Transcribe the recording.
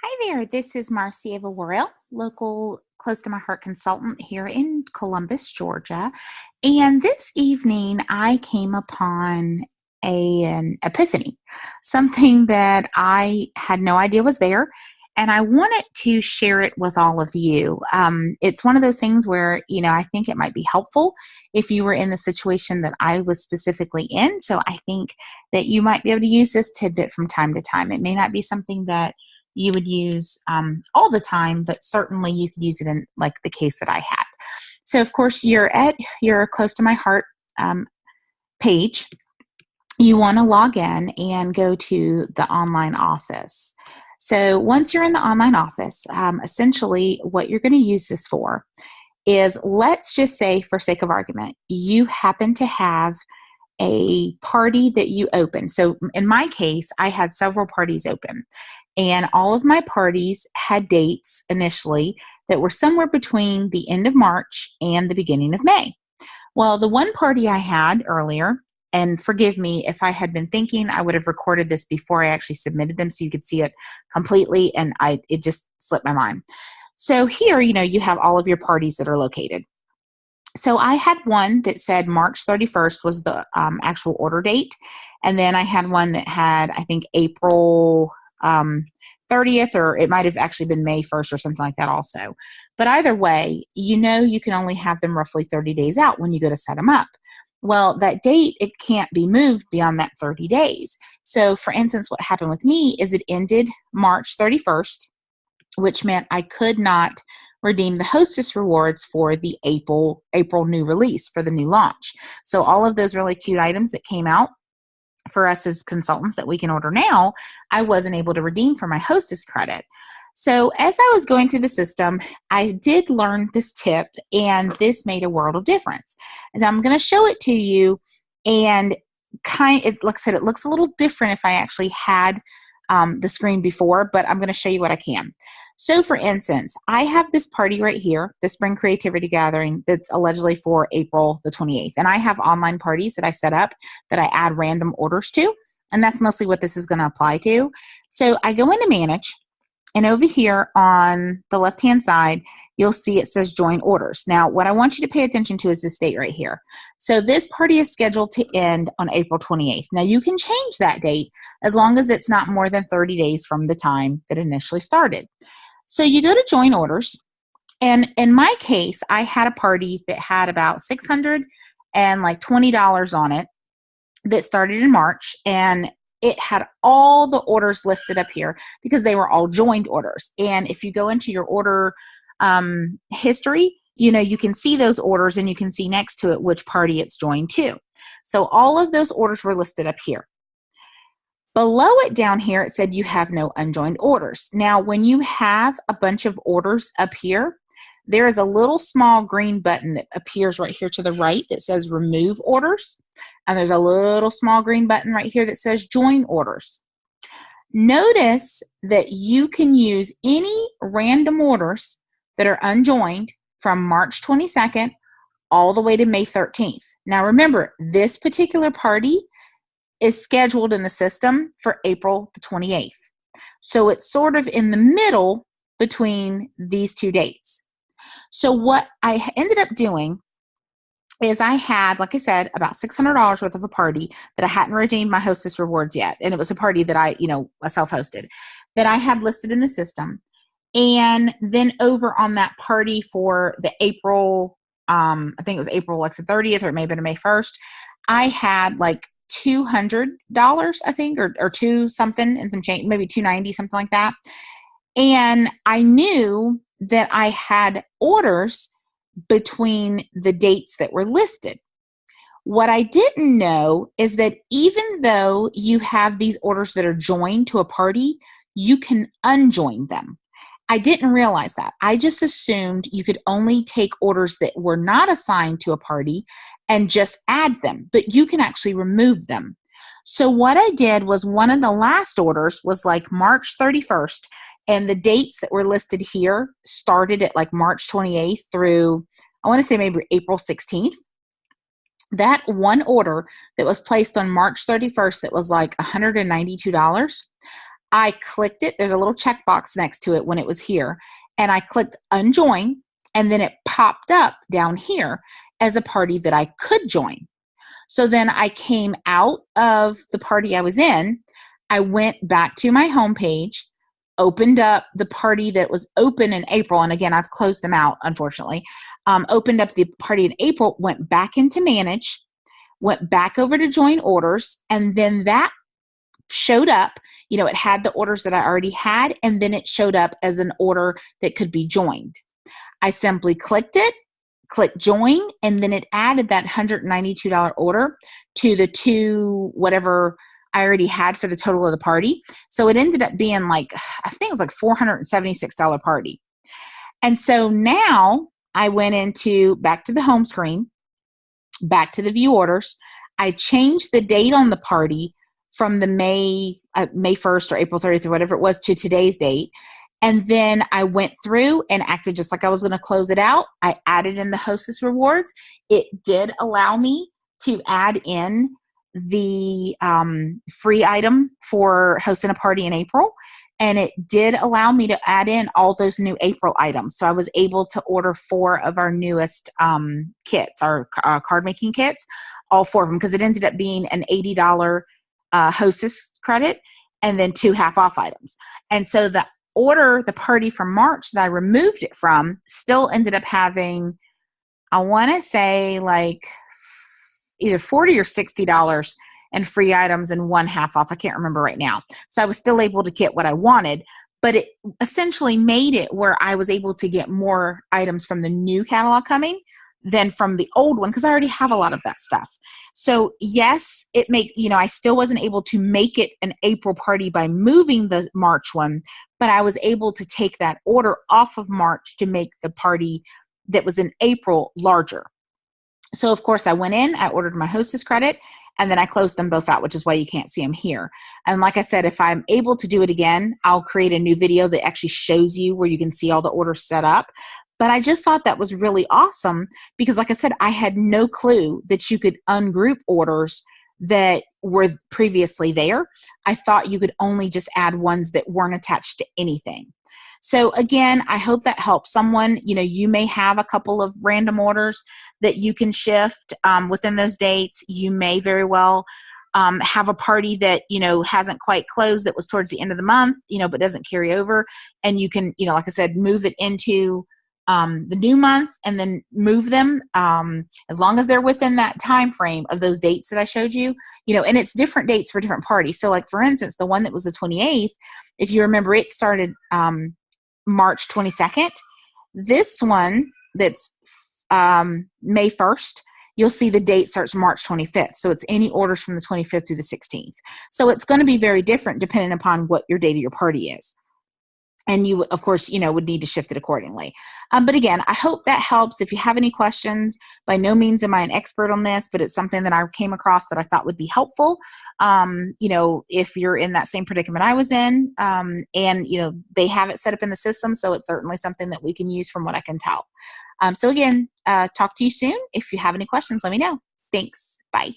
Hi there, this is Marcia Worrell, local close to my heart consultant here in Columbus, Georgia. And this evening I came upon an epiphany, something that I had no idea was there. And I wanted to share it with all of you. It's one of those things where, I think it might be helpful if you were in the situation that I was specifically in. So I think that you might be able to use this tidbit from time to time. It may not be something that you would use all the time, but certainly you could use it in like the case that I had. So of course you're at your close to my heart page. You want to log in and go to the online office. So once you're in the online office, essentially what you're going to use this for is, let's just say for sake of argument, you happen to have a party that you open. So in my case, I had several parties open, and all of my parties had dates initially that were somewhere between the end of March and the beginning of May. Well, the one party I had earlier, and forgive me if I had been thinking, I would have recorded this before I actually submitted them so you could see it completely, and it just slipped my mind. So here, you have all of your parties that are located. So I had one that said March 31st was the actual order date. And then I had one that had, I think, April 30th, or it might have actually been May 1st or something like that also. But either way, you can only have them roughly 30 days out when you go to set them up. Well, that date, it can't be moved beyond that 30 days. So for instance, what happened with me is it ended March 31st, which meant I could not redeem the hostess rewards for the April new release for the new launch. So all of those really cute items that came out for us as consultants that we can order now, I wasn't able to redeem for my hostess credit. So as I was going through the system, I did learn this tip, and this made a world of difference. And I'm going to show it to you, and like I said, it looks a little different if I actually had the screen before, but I'm going to show you what I can. So for instance, I have this party right here, the Spring Creativity Gathering, that's allegedly for April the 28th. And I have online parties that I set up that I add random orders to. And that's mostly what this is going to apply to. So I go into Manage, and over here on the left-hand side, you'll see it says Join Orders. Now, what I want you to pay attention to is this date right here. So this party is scheduled to end on April 28th. Now, you can change that date as long as it's not more than 30 days from the time that initially started. So you go to Join Orders, and in my case, I had a party that had about $620 on it that started in March, and it had all the orders listed up here because they were all joined orders. And if you go into your order history, you can see those orders, and you can see next to it which party it's joined to. So all of those orders were listed up here. Below it down here, it said you have no unjoined orders. Now, when you have a bunch of orders up here, there is a little small green button that appears right here to the right that says Remove Orders. And there's a little small green button right here that says Join Orders. Notice that you can use any random orders that are unjoined from March 22nd all the way to May 13th. Now, remember, this particular party is scheduled in the system for April the 28th. So it's sort of in the middle between these two dates. So what I ended up doing is I had, like I said, about $600 worth of a party that I hadn't redeemed my hostess rewards yet. And it was a party that I self-hosted, that I had listed in the system. And then over on that party for the April, I think it was April like the 30th, or it may have been May 1st, I had like $200, I think, or two something and some change, maybe $290, something like that. And I knew that I had orders between the dates that were listed. What I didn't know is that even though you have these orders that are joined to a party, you can unjoin them. I didn't realize that. I just assumed you could only take orders that were not assigned to a party and just add them, but you can actually remove them. So what I did was, one of the last orders was like March 31st, and the dates that were listed here started at like March 28th through, I want to say maybe April 16th. That one order that was placed on March 31st that was like $192, I clicked it. There's a little checkbox next to it when it was here. And I clicked unjoin, and then it popped up down here as a party that I could join. So then I came out of the party I was in. I went back to my homepage, opened up the party that was open in April. And again, I've closed them out, unfortunately. Opened up the party in April, went back into manage, went back over to join orders, and then that showed up. It had the orders that I already had, and then it showed up as an order that could be joined. I simply clicked it, clicked join, and then it added that $192 order to the two whatever I already had for the total of the party. So it ended up being I think it was like $476 party. And so now I went back to the home screen, back to the view orders. I changed the date on the party from the May 1st or April 30th or whatever it was to today's date. And then I went through and acted just like I was going to close it out. I added in the hostess rewards. It did allow me to add in the free item for hosting a party in April. And it did allow me to add in all those new April items. So I was able to order 4 of our newest kits, our card making kits, all 4 of them, because it ended up being an $80 hostess credit and then 2 half off items. And so the party from March that I removed it from still ended up having, I want to say either $40 or $60 and free items and 1 half off. I can't remember right now. So I was still able to get what I wanted, but it essentially made it where I was able to get more items from the new catalog coming than from the old one, because I already have a lot of that stuff. So yes, I still wasn't able to make it an April party by moving the March one, but I was able to take that order off of March to make the party that was in April larger. So of course I went in, I ordered my hostess credit, and then I closed them both out, which is why you can't see them here. And like I said, if I'm able to do it again, I'll create a new video that actually shows you where you can see all the orders set up. But I just thought that was really awesome because, like I said, I had no clue that you could ungroup orders that were previously there. I thought you could only just add ones that weren't attached to anything. So again, I hope that helps someone. You may have a couple of random orders that you can shift within those dates. You may very well have a party that, hasn't quite closed, that was towards the end of the month, but doesn't carry over. And you can, like I said, move it into the new month and then move them as long as they're within that time frame of those dates that I showed you, and it's different dates for different parties. So like, for instance, the one that was the 28th, if you remember, it started March 22nd. This one that's May 1st, you'll see the date starts March 25th. So it's any orders from the 25th through the 16th. So it's going to be very different depending upon what your date of your party is. And you, of course, would need to shift it accordingly. But again, I hope that helps. If you have any questions, by no means am I an expert on this, but it's something that I came across that I thought would be helpful. If you're in that same predicament I was in, and they have it set up in the system, so it's certainly something that we can use from what I can tell. So again, talk to you soon. If you have any questions, let me know. Thanks. Bye.